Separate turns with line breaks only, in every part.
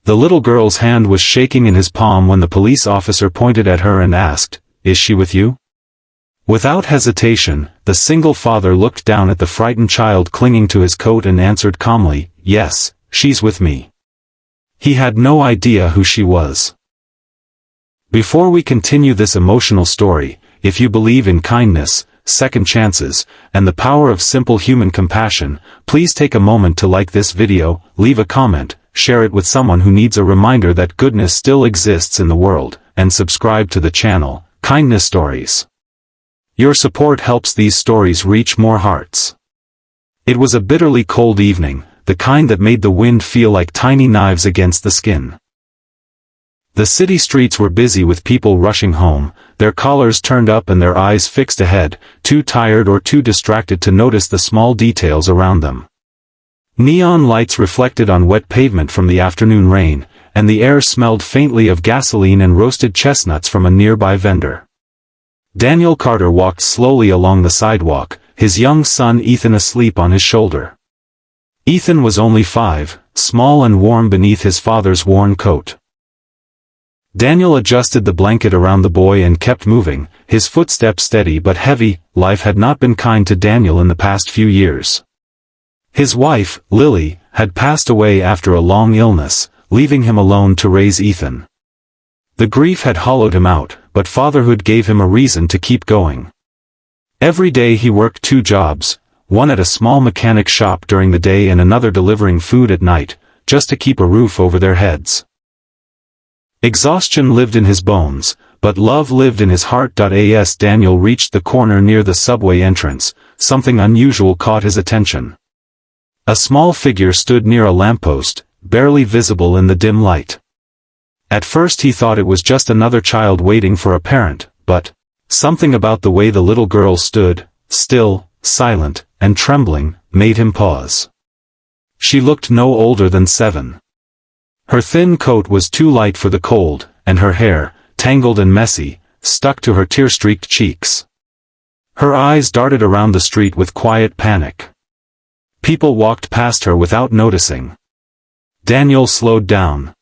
The little girl's hand was shaking in his palm when the police officer pointed at her and asked, "Is she with you?" Without hesitation, the single father looked down at the frightened child clinging to his coat and answered calmly, "Yes, she's with me." He had no idea who she was. Before we continue this emotional story, if you believe in kindness, second chances, and the power of simple human compassion, please take a moment to like this video, leave a comment, share it with someone who needs a reminder that goodness still exists in the world, and subscribe to the channel, Kindness Stories. Your support helps these stories reach more hearts. It was a bitterly cold evening, the kind that made the wind feel like tiny knives against the skin. The city streets were busy with people rushing home, their collars turned up and their eyes fixed ahead, too tired or too distracted to notice the small details around them. Neon lights reflected on wet pavement from the afternoon rain, and the air smelled faintly of gasoline and roasted chestnuts from a nearby vendor. Daniel Carter walked slowly along the sidewalk, his young son Ethan asleep on his shoulder. Ethan was only 5, small and warm beneath his father's worn coat. Daniel adjusted the blanket around the boy and kept moving, his footsteps steady but heavy. Life had not been kind to Daniel in the past few years. His wife, Lily, had passed away after a long illness, leaving him alone to raise Ethan. The grief had hollowed him out, but fatherhood gave him a reason to keep going. Every day he worked 2 jobs, one at a small mechanic shop during the day and another delivering food at night, just to keep a roof over their heads. Exhaustion lived in his bones, but love lived in his heart. As Daniel reached the corner near the subway entrance, something unusual caught his attention. A small figure stood near a lamppost, barely visible in the dim light. At first he thought it was just another child waiting for a parent, but something about the way the little girl stood, still, silent, and trembling, made him pause. She looked no older than 7. Her thin coat was too light for the cold, and her hair, tangled and messy, stuck to her tear-streaked cheeks. Her eyes darted around the street with quiet panic. People walked past her without noticing. Daniel slowed down.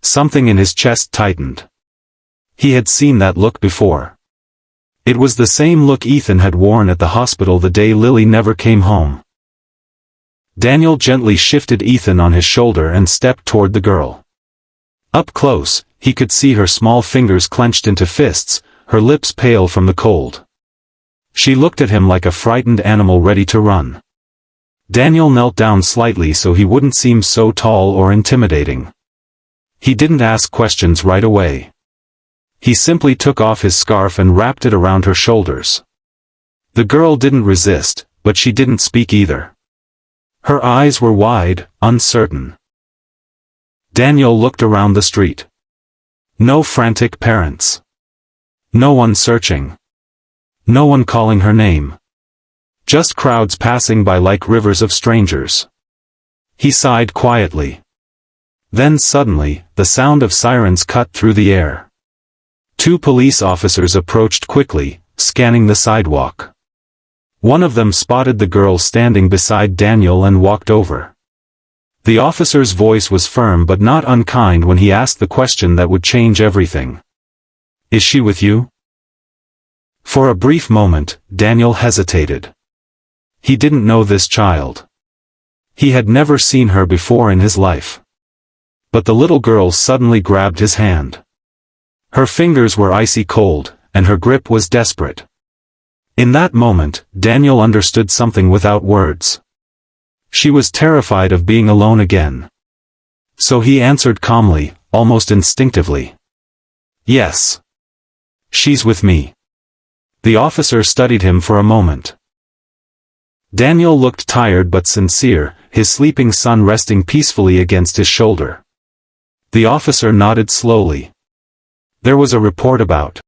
Something in his chest tightened. He had seen that look before. It was the same look Ethan had worn at the hospital the day Lily never came home. Daniel gently shifted Ethan on his shoulder and stepped toward the girl. Up close, he could see her small fingers clenched into fists, her lips pale from the cold. She looked at him like a frightened animal ready to run. Daniel knelt down slightly so he wouldn't seem so tall or intimidating. He didn't ask questions right away. He simply took off his scarf and wrapped it around her shoulders. The girl didn't resist, but she didn't speak either. Her eyes were wide, uncertain. Daniel looked around the street. No frantic parents. No one searching. No one calling her name. Just crowds passing by like rivers of strangers. He sighed quietly. Then suddenly, the sound of sirens cut through the air. 2 police officers approached quickly, scanning the sidewalk. One of them spotted the girl standing beside Daniel and walked over. The officer's voice was firm but not unkind when he asked the question that would change everything. "Is she with you?" For a brief moment, Daniel hesitated. He didn't know this child. He had never seen her before in his life. But the little girl suddenly grabbed his hand. Her fingers were icy cold, and her grip was desperate. In that moment, Daniel understood something without words. She was terrified of being alone again. So he answered calmly, almost instinctively. "Yes. She's with me." The officer studied him for a moment. Daniel looked tired but sincere, his sleeping son resting peacefully against his shoulder. The officer nodded slowly. "There was a report about